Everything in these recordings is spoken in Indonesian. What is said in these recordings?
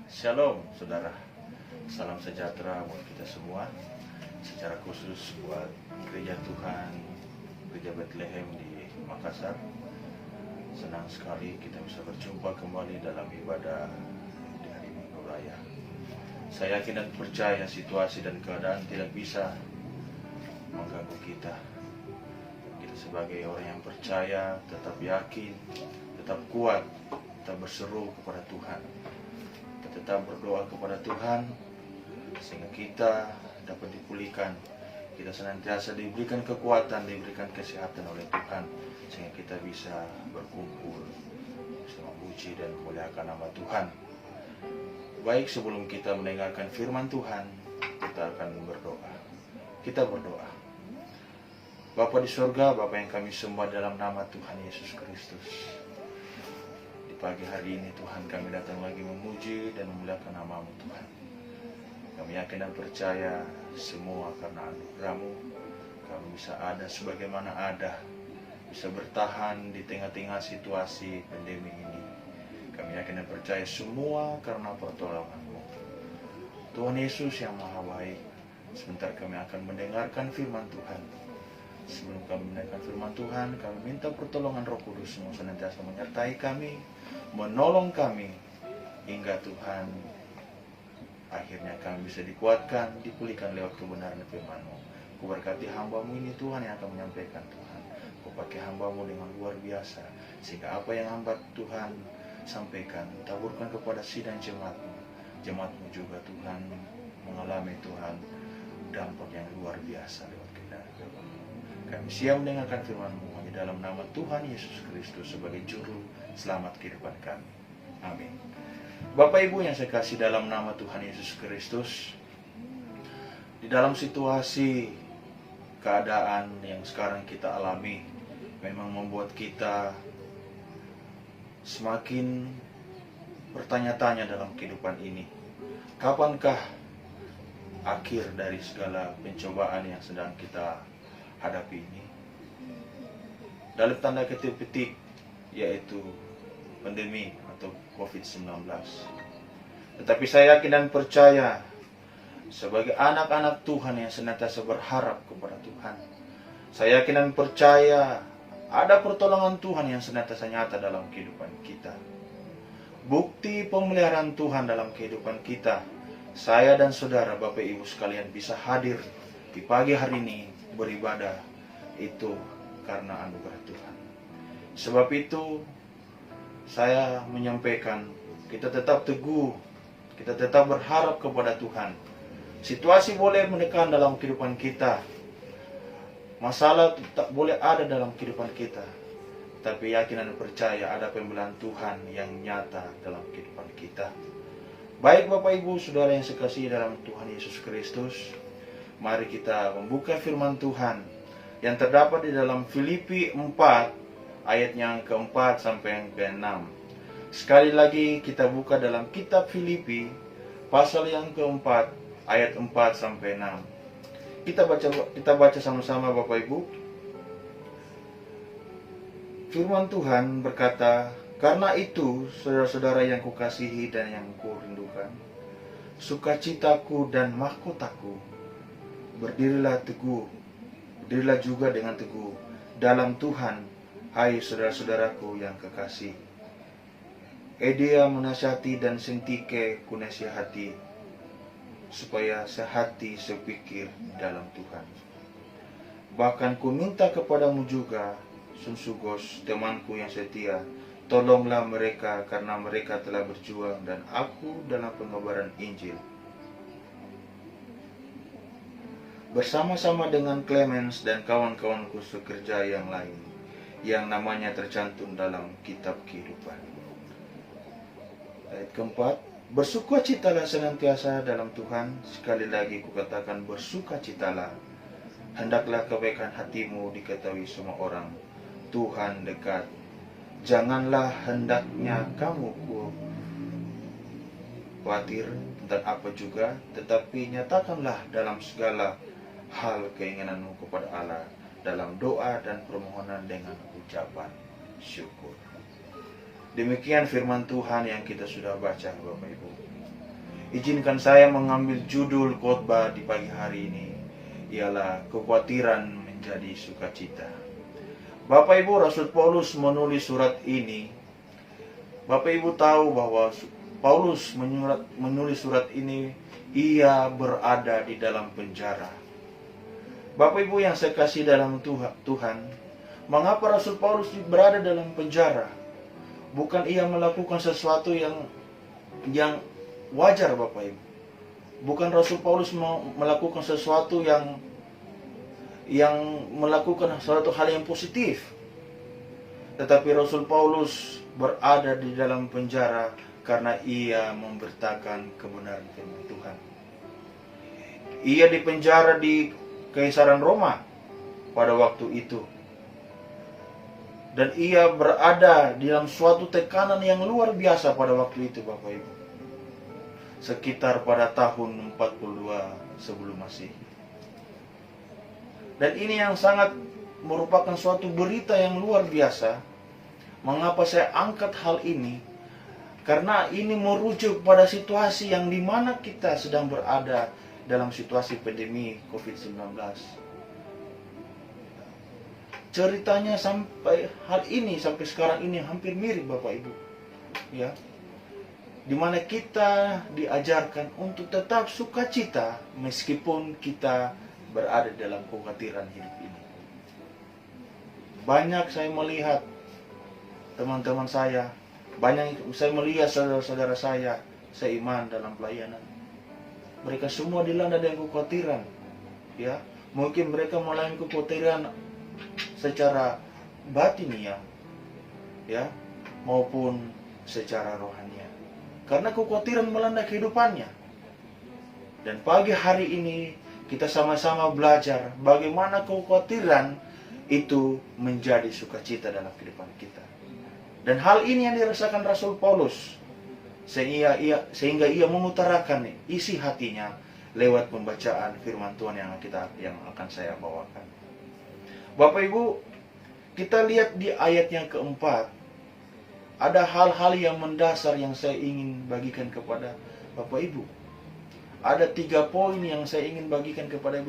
Shalom saudara, salam sejahtera buat kita semua. Secara khusus buat gereja Tuhan, gereja Bethlehem di Makassar. Senang sekali kita bisa berjumpa kembali dalam ibadah di hari Minggu Raya. Saya yakin dan percaya situasi dan keadaan tidak bisa mengganggu kita. Kita sebagai orang yang percaya, tetap yakin, tetap kuat, tetap berseru kepada Tuhan. Tetap berdoa kepada Tuhan sehingga kita dapat dipulihkan, kita senantiasa diberikan kekuatan, diberikan kesehatan oleh Tuhan, sehingga kita bisa berkumpul, bisa memuji dan memuliakan nama Tuhan. Baik, sebelum kita mendengarkan firman Tuhan, kita akan berdoa. Kita berdoa. Bapa di surga, Bapa yang kami sembah dalam nama Tuhan Yesus Kristus. Pagi hari ini Tuhan, kami datang lagi memuji dan memuliakan nama-Mu Tuhan. Kami yakin dan percaya semua karena anugerah-Mu kami bisa ada sebagaimana ada, bisa bertahan di tengah-tengah situasi pandemi ini. Kami yakin dan percaya semua karena pertolongan-Mu. Tuhan Yesus yang Maha Baik, sebentar kami akan mendengarkan firman Tuhan. Sebelum kami mendengarkan firman Tuhan, kami minta pertolongan Roh Kudus-Mu senantiasa menyertai kami, menolong kami, hingga Tuhan akhirnya kami bisa dikuatkan, dipulihkan lewat kebenaran firman-Mu. Kuberkati hamba-Mu ini Tuhan yang akan menyampaikan Tuhan. Kau pakai hamba-Mu dengan luar biasa, sehingga apa yang hamba Tuhan sampaikan, taburkan kepada sidang jemaat-Mu. Jemaat-Mu juga Tuhan mengalami Tuhan dampak yang luar biasa lewat kebenaran firman-Mu. Kami siap mendengarkan firman-Mu hanya dalam nama Tuhan Yesus Kristus sebagai juru selamat kehidupan kami. Amin. Bapak Ibu yang saya kasih dalam nama Tuhan Yesus Kristus, di dalam situasi keadaan yang sekarang kita alami memang membuat kita semakin bertanya-tanya dalam kehidupan ini. Kapankah akhir dari segala pencobaan yang sedang kita hadapi ini? Dalam tanda kutip, yaitu pandemi atau COVID-19. Tetapi saya yakin dan percaya sebagai anak-anak Tuhan yang senantiasa berharap kepada Tuhan, saya yakin dan percaya ada pertolongan Tuhan yang senantiasa nyata dalam kehidupan kita. Bukti pemeliharaan Tuhan dalam kehidupan kita, saya dan saudara Bapak Ibu sekalian bisa hadir di pagi hari ini beribadah, itu karena anugerah Tuhan. Sebab itu saya menyampaikan, kita tetap teguh, kita tetap berharap kepada Tuhan. Situasi boleh menekan dalam kehidupan kita, masalah tak boleh ada dalam kehidupan kita, tapi yakin dan percaya ada pembelaan Tuhan yang nyata dalam kehidupan kita. Baik Bapak Ibu Saudara yang sekasihi dalam Tuhan Yesus Kristus, mari kita membuka firman Tuhan yang terdapat di dalam Filipi 4 ayat yang keempat sampai yang ke-6. Sekali lagi kita buka dalam kitab Filipi pasal yang keempat ayat 4 sampai 6. Kita baca sama-sama Bapak Ibu. Firman Tuhan berkata, "Karena itu, saudara-saudara yang kukasihi dan yang kurindukan, sukacitaku dan mahkotaku, berdirilah teguh, berdirilah juga dengan teguh dalam Tuhan, hai saudara-saudaraku yang kekasih. Edia menasihati dan Sintike kunasihati, supaya sehati sepikir dalam Tuhan. Bahkan ku minta kepadamu juga, Sunsugos, temanku yang setia, tolonglah mereka karena mereka telah berjuang dan aku dalam pengabaran Injil. Bersama-sama dengan Clemens dan kawan-kawanku sekerja yang lain, yang namanya tercantum dalam kitab kehidupan." Ayat keempat, "Bersukacitalah senantiasa dalam Tuhan." Sekali lagi kukatakan, bersukacitalah. "Hendaklah kebaikan hatimu diketahui semua orang. Tuhan dekat. Janganlah hendaknya kamu khawatir tentang apa juga, tetapi nyatakanlah dalam segala hal keinginanmu kepada Allah dalam doa dan permohonan dengan ucapan syukur." Demikian firman Tuhan yang kita sudah baca Bapak Ibu. Izinkan saya mengambil judul khotbah di pagi hari ini, ialah kekhawatiran menjadi sukacita. Bapak Ibu, Rasul Paulus menulis surat ini. Bapak Ibu tahu bahwa Paulus menulis surat ini, ia berada di dalam penjara. Bapak Ibu yang saya kasih dalam Tuhan, mengapa Rasul Paulus berada dalam penjara? Bukan ia melakukan sesuatu yang wajar, Bapak Ibu. Bukan Rasul Paulus melakukan sesuatu yang melakukan suatu hal yang positif. Tetapi Rasul Paulus berada di dalam penjara karena ia memberitakan kebenaran firman Tuhan. Ia dipenjara di Kaisaran Roma pada waktu itu. Dan ia berada di dalam suatu tekanan yang luar biasa pada waktu itu, Bapak Ibu. Sekitar pada tahun 42 sebelum Masehi. Dan ini yang sangat merupakan suatu berita yang luar biasa. Mengapa saya angkat hal ini? Karena ini merujuk pada situasi yang dimana kita sedang berada dalam situasi pandemi COVID-19. Ceritanya sampai sekarang ini hampir mirip, Bapak Ibu. Ya. Di mana kita diajarkan untuk tetap sukacita meskipun kita berada dalam kekhawatiran hidup ini. Banyak saya melihat teman-teman saya, banyak saya melihat saudara-saudara saya seiman dalam pelayanan. Mereka semua dilanda dengan kekhawatiran. Ya, mungkin mereka melalui kekhawatiran secara batiniah, ya, maupun secara rohania. Karena kekhawatiran melanda kehidupannya. Dan pagi hari ini kita sama-sama belajar bagaimana kekhawatiran itu menjadi sukacita dalam kehidupan kita. Dan hal ini yang dirasakan Rasul Paulus, sehingga ia mengutarakan isi hatinya lewat pembacaan firman Tuhan yang akan saya bawakan. Bapak Ibu, kita lihat di ayat yang keempat, ada hal-hal yang mendasar yang saya ingin bagikan kepada Bapak Ibu. Ada 3 poin yang saya ingin bagikan kepada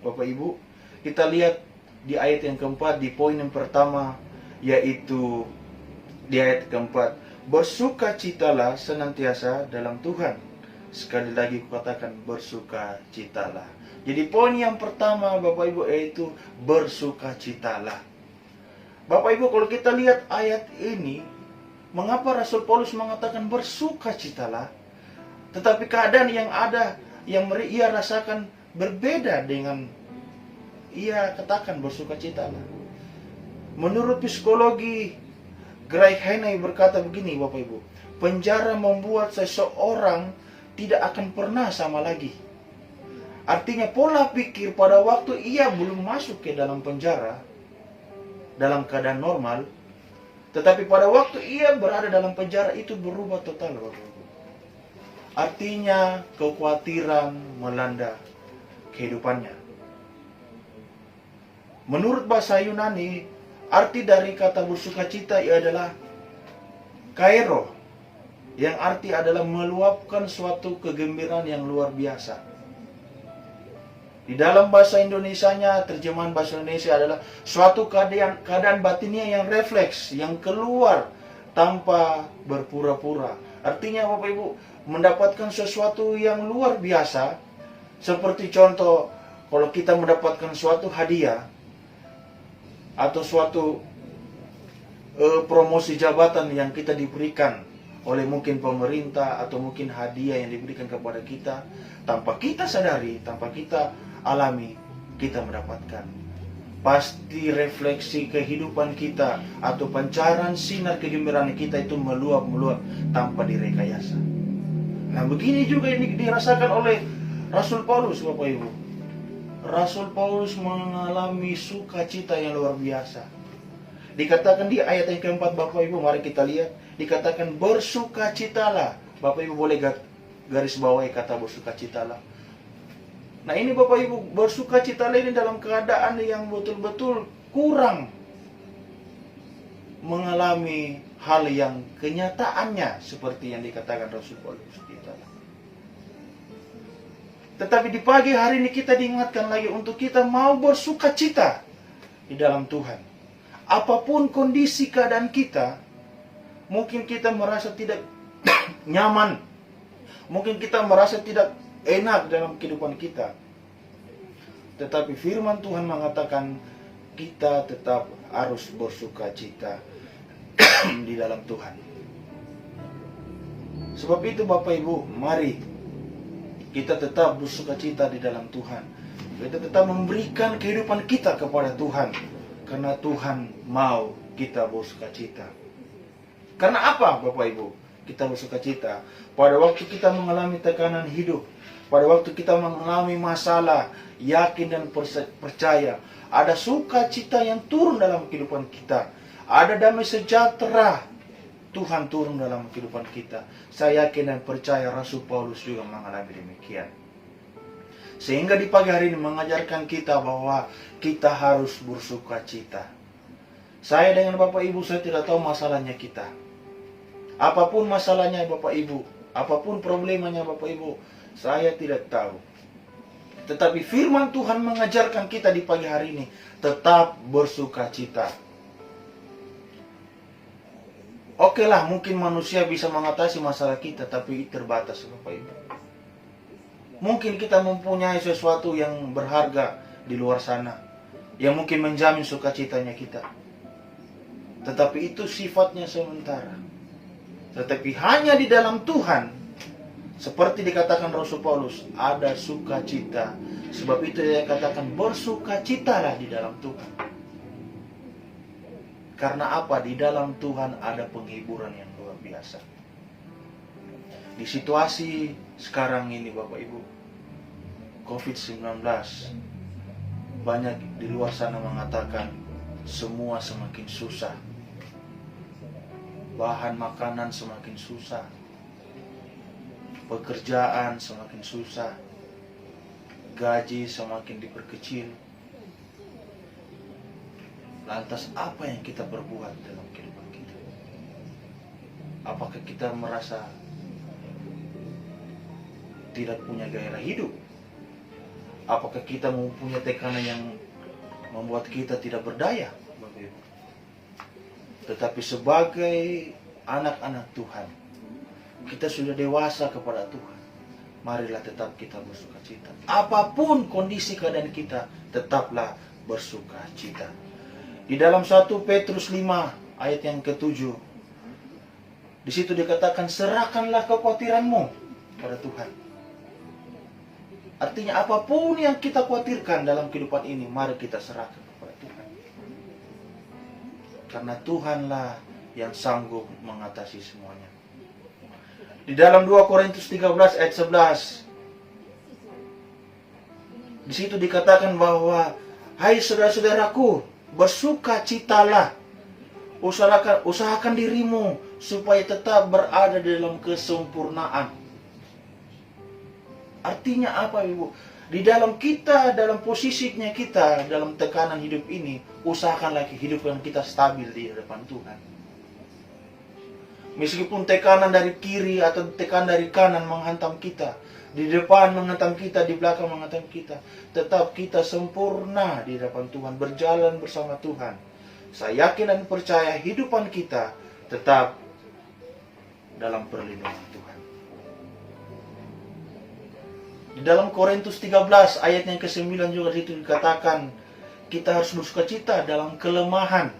Bapak Ibu. Kita lihat di ayat yang keempat, di poin yang pertama, yaitu di ayat keempat, bersukacitalah senantiasa dalam Tuhan. Sekali lagi kukatakan, bersukacitalah. Jadi poin yang pertama, Bapak Ibu, yaitu bersukacitalah. Bapak Ibu, kalau kita lihat ayat ini, mengapa Rasul Paulus mengatakan bersukacitalah? Tetapi keadaan yang ada, yang ia rasakan berbeda dengan ia katakan bersukacitalah. Menurut psikologi, Greg Haney berkata begini, Bapak Ibu, penjara membuat seseorang tidak akan pernah sama lagi. Artinya pola pikir pada waktu ia belum masuk ke dalam penjara, dalam keadaan normal, tetapi pada waktu ia berada dalam penjara itu berubah total, Bapak Ibu. Artinya kekhawatiran melanda kehidupannya. Menurut bahasa Yunani, arti dari kata bersukacita adalah kairo, yang arti adalah meluapkan suatu kegembiraan yang luar biasa. Di dalam bahasa Indonesianya, terjemahan bahasa Indonesia adalah suatu keadaan batinnya yang refleks, yang keluar tanpa berpura-pura. Artinya Bapak Ibu, mendapatkan sesuatu yang luar biasa. Seperti contoh, kalau kita mendapatkan suatu hadiah atau suatu promosi jabatan yang kita diberikan oleh mungkin pemerintah atau mungkin hadiah yang diberikan kepada kita, tanpa kita sadari, tanpa kita alami, kita mendapatkan. Pasti refleksi kehidupan kita atau pancaran sinar kegembiraan kita itu meluap-meluap tanpa direkayasa. Nah, begini juga ini dirasakan oleh Rasul Paulus, Bapak Ibu. Rasul Paulus mengalami sukacita yang luar biasa. Dikatakan di ayat yang keempat, Bapak Ibu, mari kita lihat. Dikatakan bersukacitalah. Bapak Ibu boleh garis bawahi kata bersukacitalah. Nah, ini Bapak Ibu, bersukacitalah ini dalam keadaan yang betul-betul kurang mengalami hal yang kenyataannya seperti yang dikatakan Rasul Paulus. Tetapi di pagi hari ini kita diingatkan lagi untuk kita mau bersukacita di dalam Tuhan. Apapun kondisi keadaan kita, mungkin kita merasa tidak nyaman, mungkin kita merasa tidak enak dalam kehidupan kita. Tetapi firman Tuhan mengatakan kita tetap harus bersukacita di dalam Tuhan. Sebab itu Bapak Ibu, mari kita tetap bersukacita di dalam Tuhan. Kita tetap memberikan kehidupan kita kepada Tuhan. Karena Tuhan mau kita bersukacita. Karena apa Bapak Ibu? Kita bersukacita. Pada waktu kita mengalami tekanan hidup, pada waktu kita mengalami masalah, yakin dan percaya, ada sukacita yang turun dalam kehidupan kita. Ada damai sejahtera Tuhan turun dalam kehidupan kita. Saya yakin dan percaya Rasul Paulus juga mengalami demikian. Sehingga di pagi hari ini mengajarkan kita bahwa kita harus bersukacita. Saya dengan Bapak Ibu, saya tidak tahu masalahnya kita. Apapun masalahnya Bapak Ibu, apapun problemanya Bapak Ibu, saya tidak tahu. Tetapi firman Tuhan mengajarkan kita di pagi hari ini, tetap bersukacita. Oke lah, mungkin manusia bisa mengatasi masalah kita, tapi terbatas Bapak Ibu. Mungkin kita mempunyai sesuatu yang berharga di luar sana, yang mungkin menjamin sukacitanya kita. Tetapi itu sifatnya sementara. Tetapi hanya di dalam Tuhan, seperti dikatakan Rasul Paulus, ada sukacita. Sebab itu dia katakan bersukacitalah di dalam Tuhan. Karena apa? Di dalam Tuhan ada penghiburan yang luar biasa. Di situasi sekarang ini Bapak Ibu, COVID-19, banyak di luar sana mengatakan semua semakin susah. Bahan makanan semakin susah. Pekerjaan semakin susah. Gaji semakin diperkecil. Lantas apa yang kita perbuat dalam kehidupan kita? Apakah kita merasa tidak punya gairah hidup? Apakah kita mempunyai tekanan yang membuat kita tidak berdaya, Bapak Ibu? Tetapi sebagai anak-anak Tuhan, kita sudah dewasa kepada Tuhan. Marilah tetap kita bersukacita. Apapun kondisi keadaan kita, tetaplah bersukacita. Di dalam 1 Petrus 5 ayat yang ke-7, di situ dikatakan serahkanlah kekhawatiranmu pada Tuhan. Artinya apapun yang kita khawatirkan dalam kehidupan ini, mari kita serahkan kepada Tuhan. Karena Tuhanlah yang sanggup mengatasi semuanya. Di dalam 2 Korintus 13 ayat 11, di situ dikatakan bahwa hai saudara-saudaraku, bersukacitalah, usahakan dirimu supaya tetap berada dalam kesempurnaan. Artinya apa Ibu? Di dalam kita, dalam posisinya kita, dalam tekanan hidup ini, usahakanlah kehidupan kita stabil di hadapan Tuhan. Meskipun tekanan dari kiri atau tekanan dari kanan menghantam kita, di depan menghantam kita, di belakang menghantam kita, tetap kita sempurna di hadapan Tuhan, berjalan bersama Tuhan. Saya yakin dan percaya hidupan kita tetap dalam perlindungan Tuhan. Di dalam Korintus 13 ayat yang ke-9 juga itu dikatakan kita harus bersukacita dalam kelemahan.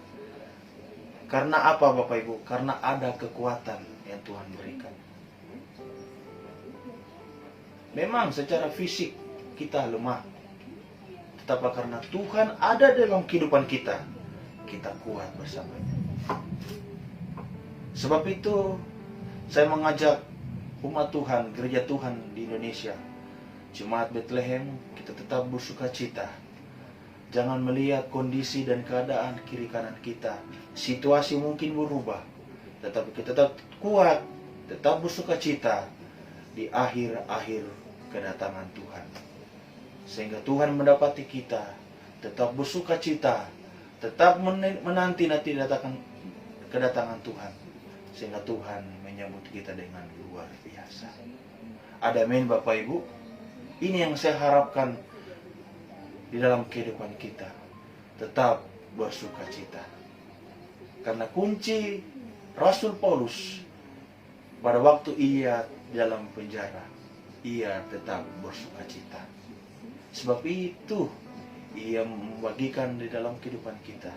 Karena apa Bapak Ibu? Karena ada kekuatan yang Tuhan berikan. Memang secara fisik kita lemah. Tetapi karena Tuhan ada dalam kehidupan kita, kita kuat bersamanya. Sebab itu saya mengajak umat Tuhan, gereja Tuhan di Indonesia, Jemaat Bethlehem, kita tetap bersukacita. Jangan melihat kondisi dan keadaan kiri kanan kita. Situasi mungkin berubah, tetapi kita tetap kuat, tetap bersukacita di akhir-akhir kedatangan Tuhan. Sehingga Tuhan mendapati kita tetap bersukacita, tetap menanti kedatangan Tuhan. Sehingga Tuhan menyambut kita dengan luar biasa. Ada amin Bapak Ibu? Ini yang saya harapkan di dalam kehidupan kita. Tetap bersuka cita. Karena kunci Rasul Paulus pada waktu ia di dalam penjara, ia tetap bersuka cita. Sebab itu ia membagikan di dalam kehidupan kita.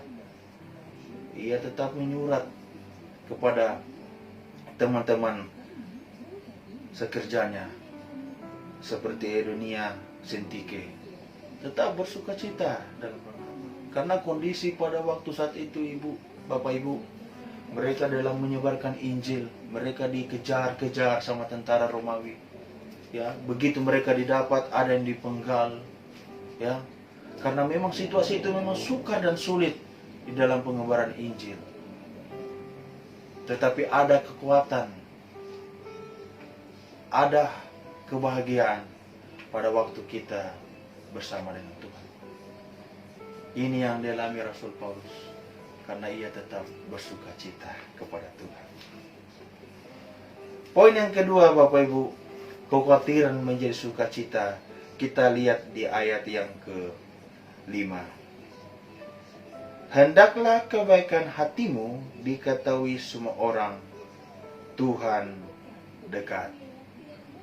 Ia tetap menyurat kepada teman-teman sekerjanya seperti Edonia, Sintike, tetap bersuka cita dalam karena kondisi pada waktu saat itu, Bapak Ibu, mereka dalam menyebarkan Injil, mereka dikejar-kejar sama tentara Romawi. Ya, begitu mereka didapat, ada yang dipenggal. Ya, karena memang situasi itu memang sukar dan sulit di dalam penyebaran Injil. Tetapi ada kekuatan, ada kebahagiaan pada waktu kita bersama dengan Tuhan. Ini yang dialami Rasul Paulus, karena ia tetap bersuka cita kepada Tuhan. Poin yang kedua, Bapak Ibu, kekhawatiran menjadi sukacita. Kita lihat di ayat yang ke-5. Hendaklah kebaikan hatimu diketahui semua orang, Tuhan dekat.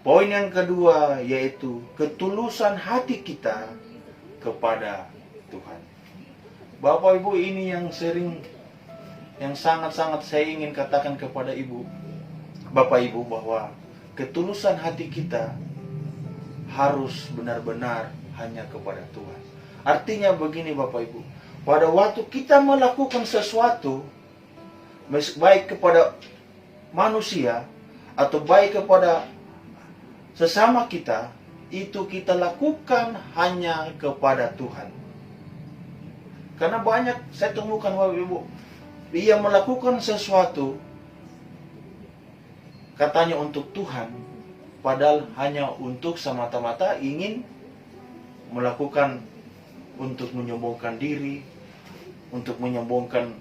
Poin yang kedua yaitu ketulusan hati kita kepada Tuhan. Bapak Ibu, ini yang sangat-sangat saya ingin katakan kepada Bapak Ibu, bahwa ketulusan hati kita harus benar-benar hanya kepada Tuhan. Artinya begini Bapak Ibu, pada waktu kita melakukan sesuatu, baik kepada manusia atau baik kepada sesama kita, itu kita lakukan hanya kepada Tuhan. Karena banyak saya temukan Bapak Ibu, dia melakukan sesuatu katanya untuk Tuhan, padahal hanya untuk semata-mata ingin melakukan untuk menyombongkan diri, untuk menyombongkan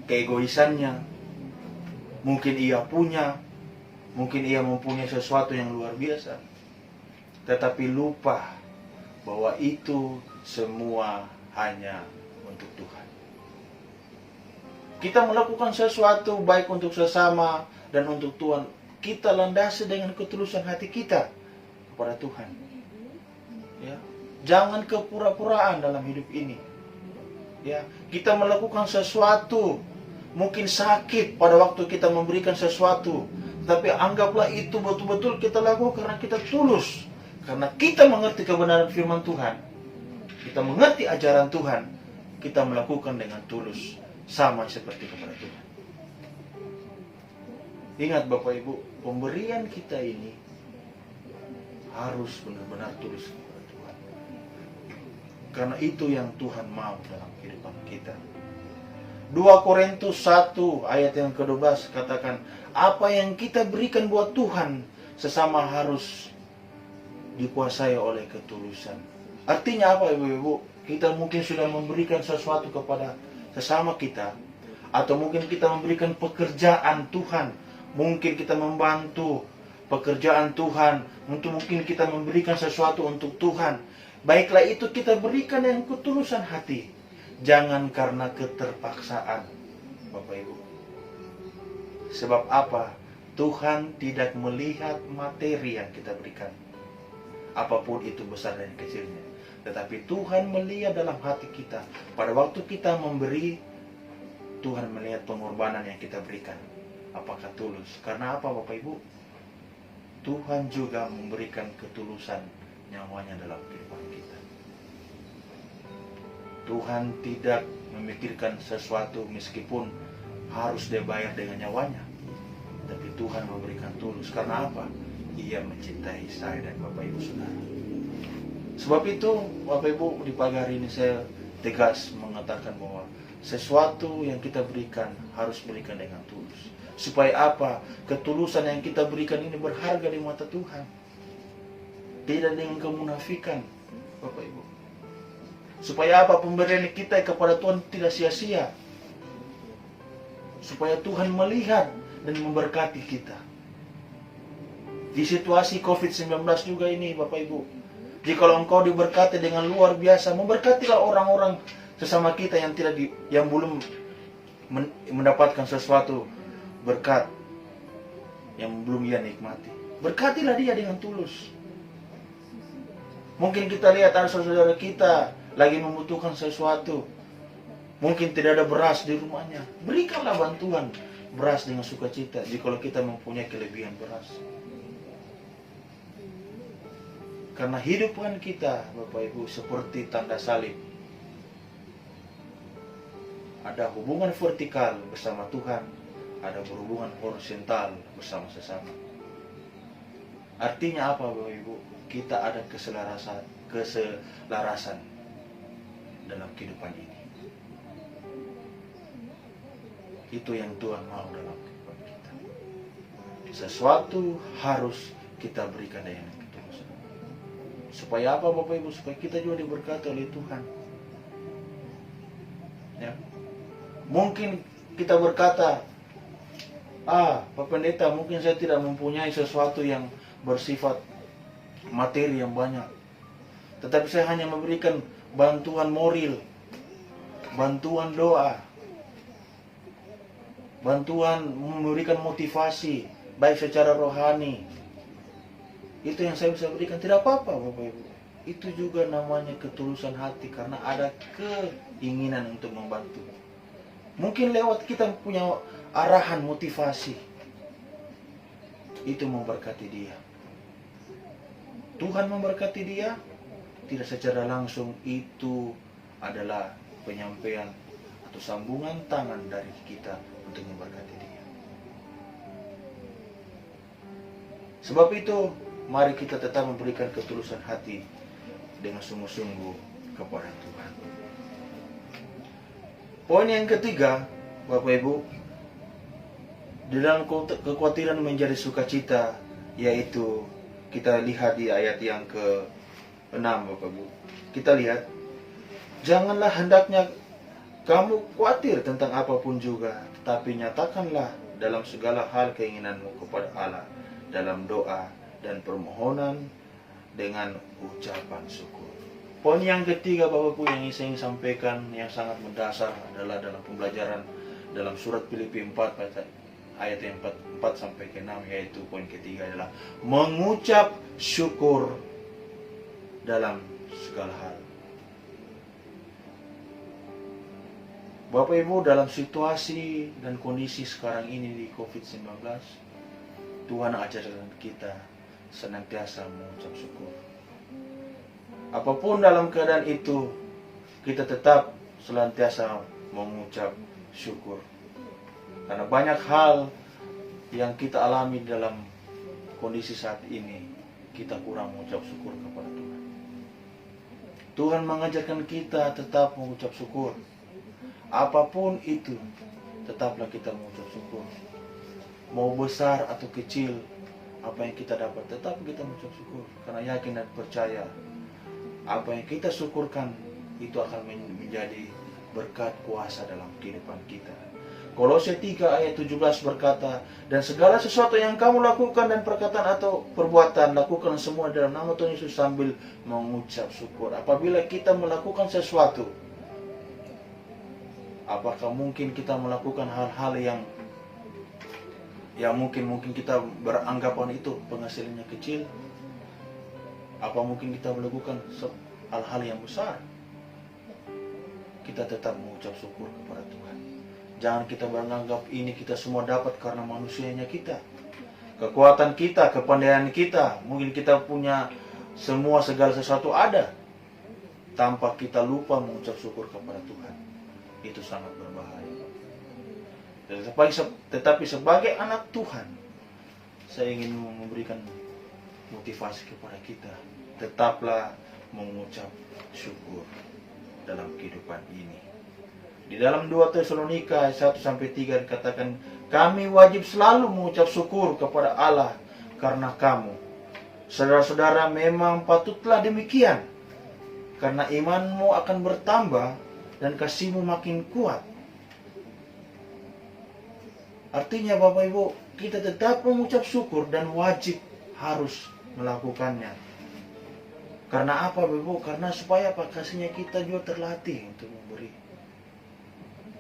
keegoisannya. Mungkin ia mempunyai sesuatu yang luar biasa, tetapi lupa bahwa itu semua hanya untuk Tuhan. Kita melakukan sesuatu baik untuk sesama dan untuk Tuhan, kita landasi dengan ketulusan hati kita kepada Tuhan. Ya, jangan kepura-puraan dalam hidup ini. Ya, kita melakukan sesuatu, mungkin sakit pada waktu kita memberikan sesuatu, tapi anggaplah itu betul-betul kita lakukan karena kita tulus, karena kita mengerti kebenaran firman Tuhan, kita mengerti ajaran Tuhan, kita melakukan dengan tulus, sama seperti kepada Tuhan. Ingat Bapak Ibu, pemberian kita ini harus benar-benar tulus kepada Tuhan. Karena itu yang Tuhan mau dalam kehidupan kita. 2 Korintus 1 ayat yang ke-12 katakan, apa yang kita berikan buat Tuhan sesama harus dikuasai oleh ketulusan. Artinya apa Ibu-ibu? Kita mungkin sudah memberikan sesuatu kepada sesama kita, atau mungkin kita memberikan pekerjaan Tuhan, mungkin kita membantu pekerjaan Tuhan, mungkin kita memberikan sesuatu untuk Tuhan. Baiklah, itu kita berikan dengan ketulusan hati, jangan karena keterpaksaan Bapak Ibu. Sebab apa? Tuhan tidak melihat materi yang kita berikan, apapun itu besar dan kecilnya, tetapi Tuhan melihat dalam hati kita. Pada waktu kita memberi, Tuhan melihat pengorbanan yang kita berikan, apakah tulus. Karena apa Bapak Ibu? Tuhan juga memberikan ketulusan nyawanya dalam kehidupan kita. Tuhan tidak memikirkan sesuatu meskipun harus dia bayar dengan nyawanya, tapi Tuhan memberikan tulus. Karena apa? Ia mencintai saya dan Bapak Ibu Saudara. Sebab itu Bapak Ibu, di pagi hari ini saya tegas mengatakan bahwa sesuatu yang kita berikan harus berikan dengan tulus. Supaya apa? Ketulusan yang kita berikan ini berharga di mata Tuhan. Tidak dengan kemunafikan Bapak Ibu. Supaya apa? Pemberian kita kepada Tuhan tidak sia-sia. Supaya Tuhan melihat dan memberkati kita. Di situasi COVID-19 juga ini Bapak Ibu, Jikalau engkau diberkati dengan luar biasa, memberkatilah orang-orang sesama kita yang yang belum mendapatkan sesuatu berkat yang belum ia nikmati. Berkatilah dia dengan tulus. Mungkin kita lihat ada saudara kita lagi membutuhkan sesuatu. Mungkin tidak ada beras di rumahnya. Berikanlah bantuan beras dengan sukacita jikalau kita mempunyai kelebihan beras. Karena hidupan kita, Bapak Ibu, seperti tanda salib. Ada hubungan vertikal bersama Tuhan, ada berhubungan horizontal bersama sesama. Artinya apa, Bapak Ibu? Kita ada keselarasan dalam kehidupan ini. Itu yang Tuhan mau dalam kehidupan kita. Sesuatu harus kita berikan dengan ketulusan. Supaya apa, Bapak Ibu? Supaya kita juga diberkati oleh Tuhan. Ya. Mungkin kita berkata, Pak Pendeta, mungkin saya tidak mempunyai sesuatu yang bersifat materi yang banyak. Tetapi saya hanya memberikan bantuan moral, bantuan doa, bantuan memberikan motivasi, baik secara rohani. Itu yang saya bisa berikan. Tidak apa-apa, Bapak Ibu. Itu juga namanya ketulusan hati, karena ada keinginan untuk membantu. Mungkin lewat kita punya arahan motivasi, itu memberkati dia. Tuhan memberkati dia, tidak secara langsung itu adalah penyampaian atau sambungan tangan dari kita untuk memberkati dia. Sebab itu, mari kita tetap memberikan ketulusan hati dengan sungguh-sungguh kepada Tuhan. Poin yang ketiga, Bapak Ibu, di dalam kekhawatiran menjadi sukacita, yaitu kita lihat di ayat yang ke-6, Bapak Ibu. Kita lihat, janganlah hendaknya kamu khawatir tentang apapun juga, tapi nyatakanlah dalam segala hal keinginanmu kepada Allah dalam doa dan permohonan dengan ucapan syukur. Poin yang ketiga, Bapak Ibu, yang saya ingin sampaikan yang sangat mendasar adalah dalam pembelajaran dalam surat Filipi 4 ayat yang 4 sampai ke 6, yaitu poin ketiga adalah mengucap syukur dalam segala hal. Bapak Ibu, dalam situasi dan kondisi sekarang ini di COVID-19, Tuhan ajarkan kita senantiasa mengucap syukur. Apapun dalam keadaan itu, kita tetap senantiasa mengucap syukur. Karena banyak hal yang kita alami dalam kondisi saat ini, kita kurang mengucap syukur kepada Tuhan. Tuhan mengajarkan kita tetap mengucap syukur. Apapun itu, tetaplah kita mengucap syukur. Mau besar atau kecil, apa yang kita dapat, tetap kita mengucap syukur. Karena yakin dan percaya, apa yang kita syukurkan itu akan menjadi berkat kuasa dalam kehidupan kita. Kolose 3 ayat 17 berkata, dan segala sesuatu yang kamu lakukan dan perkataan atau perbuatan, lakukan semua dalam nama Tuhan Yesus sambil mengucap syukur. Apabila kita melakukan sesuatu, apakah mungkin kita melakukan hal-hal yang mungkin kita beranggapan itu penghasilannya kecil? Apa mungkin kita melakukan hal-hal yang besar? Kita tetap mengucap syukur kepada Tuhan. Jangan kita menganggap ini kita semua dapat karena manusianya kita, kekuatan kita, kepandaian kita. Mungkin kita punya segala sesuatu ada, tanpa kita lupa mengucap syukur kepada Tuhan. Itu sangat berbahaya. Tetapi sebagai anak Tuhan, saya ingin memberikan motivasi kepada kita. Tetaplah mengucap syukur dalam kehidupan ini. Di dalam 2 Tesalonika 1-3 dikatakan, kami wajib selalu mengucap syukur kepada Allah karena kamu. Saudara-saudara, memang patutlah demikian, karena imanmu akan bertambah dan kasihmu makin kuat. Artinya, Bapak Ibu, kita tetap mengucap syukur dan wajib harus melakukannya. Karena apa, Ibu? Karena supaya apa? Kasihnya kita juga terlatih untuk memberi.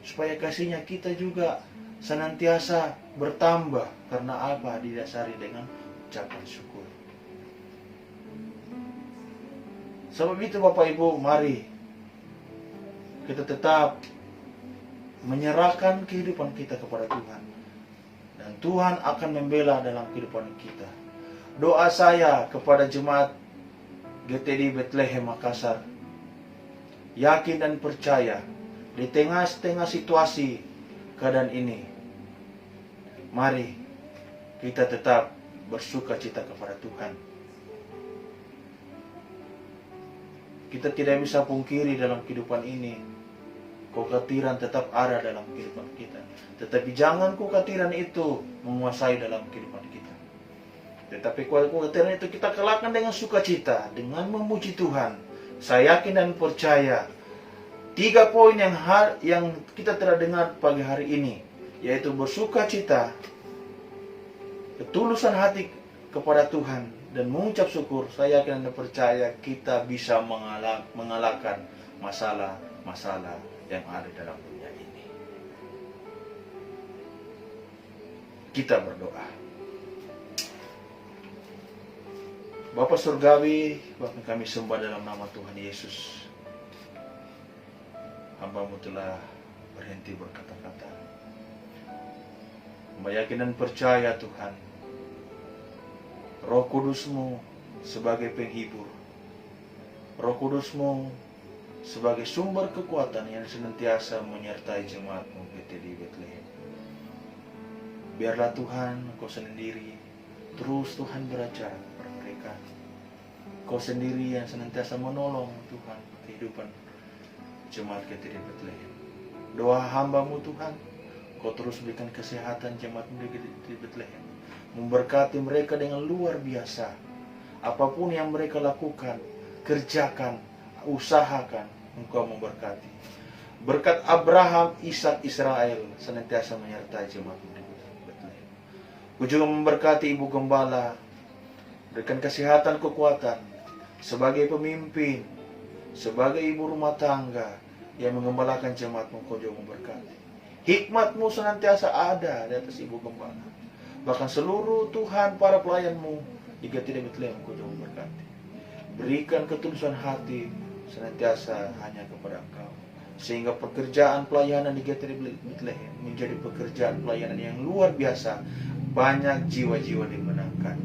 Supaya kasihnya kita juga senantiasa bertambah. Karena apa? Didasari dengan ucapan syukur. Sebab itu Bapak Ibu, mari kita tetap menyerahkan kehidupan kita kepada Tuhan. Dan Tuhan akan membela dalam kehidupan kita. Doa saya kepada jemaat GTD Bethlehem Makassar, yakin dan percaya di tengah-tengah situasi keadaan ini, mari kita tetap bersuka cita kepada Tuhan. Kita tidak bisa pungkiri dalam kehidupan ini, kekhawatiran tetap ada dalam kehidupan kita. Tetapi jangan kekhawatiran itu menguasai dalam kehidupan kita. Tetapi kekhawatiran itu kita kalahkan dengan sukacita, dengan memuji Tuhan. Saya yakin dan percaya 3 poin yang kita telah dengar pagi hari ini, yaitu bersukacita, ketulusan hati kepada Tuhan, dan mengucap syukur. Saya yakin dan percaya kita bisa mengalahkan masalah-masalah yang ada dalam dunia ini. Kita berdoa. Bapa Surgawi, Bapa kami sembah dalam nama Tuhan Yesus. Hamba-Mu telah berhenti berkata-kata. Hamba yakin dan percaya Tuhan, Roh Kudus-Mu sebagai penghibur, Roh Kudus-Mu sebagai sumber kekuatan yang senantiasa menyertai jemaat-Mu di Bethlehem. Biarlah Tuhan, Engkau sendiri terus Tuhan beracara kepada mereka. Engkau sendiri yang senantiasa menolong Tuhan kehidupan jemaat GTD Bethlehem. Doa hamba-Mu Tuhan, Engkau terus berikan kesehatan jemaat-Mu di Bethlehem. Memberkati mereka dengan luar biasa. Apapun yang mereka lakukan, kerjakan, usahakan, Engkau memberkati. Berkat Abraham, Ishak, Israel senantiasa menyertai jemaat-Mu di Bethlehem. Ku juga memberkati Ibu Gembala, berikan kesehatan, kekuatan sebagai pemimpin, sebagai ibu rumah tangga yang mengembalakan jemaat-Mu. Kau juga memberkati. Hikmat-Mu senantiasa ada di atas Ibu Gembala. Bahkan seluruh Tuhan para pelayan-Mu di GTD Bethlehem, Kau juga memberkati. Berikan ketulusan hati senantiasa hanya kepada Engkau, sehingga pekerjaan pelayanan di GTD Bethlehem menjadi pekerjaan pelayanan yang luar biasa. Banyak jiwa-jiwa dimenangkan.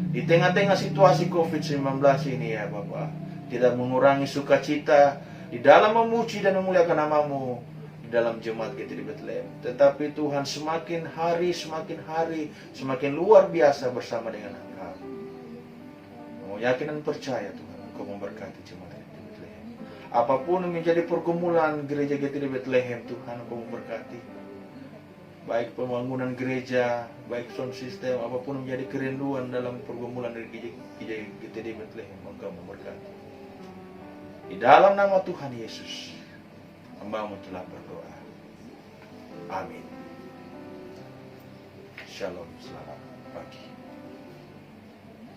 Di tengah-tengah situasi COVID-19 ini ya Bapak, tidak mengurangi sukacita di dalam memuji dan memuliakan nama-Mu di dalam jemaat GTD Bethlehem. Tetapi Tuhan semakin hari semakin luar biasa bersama dengan Engkau. Mau yakin dan percaya Tuhan, Engkau memberkati jemaat GTD Bethlehem. Apapun yang menjadi pergumulan gereja GTD Bethlehem, Tuhan Engkau memberkati. Baik pembangunan gereja, baik sound system, apapun menjadi kerinduan dalam pergumulan dari gereja GTD Bethlehem, Engkau memberkati. Di dalam nama Tuhan Yesus, hamba-Mu telah berdoa. Amin. Shalom, selamat pagi.